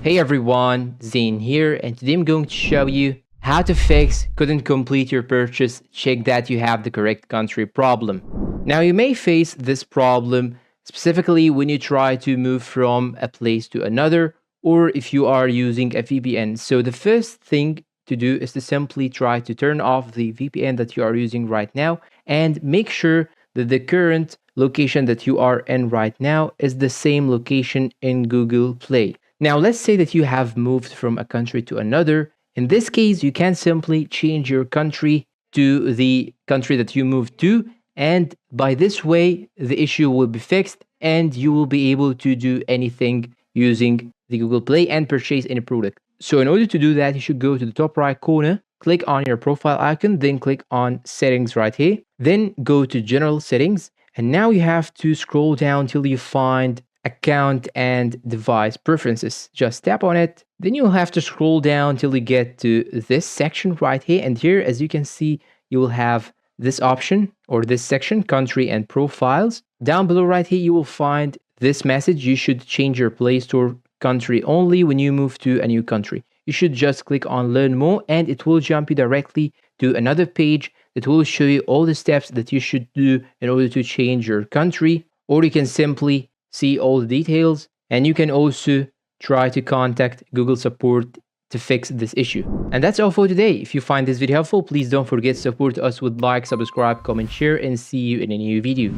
Hey everyone, Zane here, and today I'm going to show you how to fix couldn't complete your purchase, check that you have the correct country problem. Now you may face this problem specifically when you try to move from a place to another or if you are using a VPN. So the first thing to do is to simply try to turn off the VPN that you are using right now and make sure that the current location that you are in right now is the same location in Google Play. Now, let's say that you have moved from a country to another. In this case, you can simply change your country to the country that you moved to. And by this way, the issue will be fixed and you will be able to do anything using the Google Play and purchase any product. So, in order to do that, you should go to the top right corner, click on your profile icon, then click on settings right here, then go to general settings. And now you have to scroll down till you find account and device preferences. Just tap on it. Then you'll have to scroll down till you get to this section right here. And here, as you can see, you will have this option or this section, country and profiles. Down below right here, you will find this message. You should change your Play Store country only when you move to a new country. You should just click on learn more and it will jump you directly to another page that will show you all the steps that you should do in order to change your country, or you can simply see all the details, and you can also try to contact Google support to fix this issue. And that's all for today. If you find this video helpful, please don't forget to support us with like, subscribe, comment, share, and see you in a new video.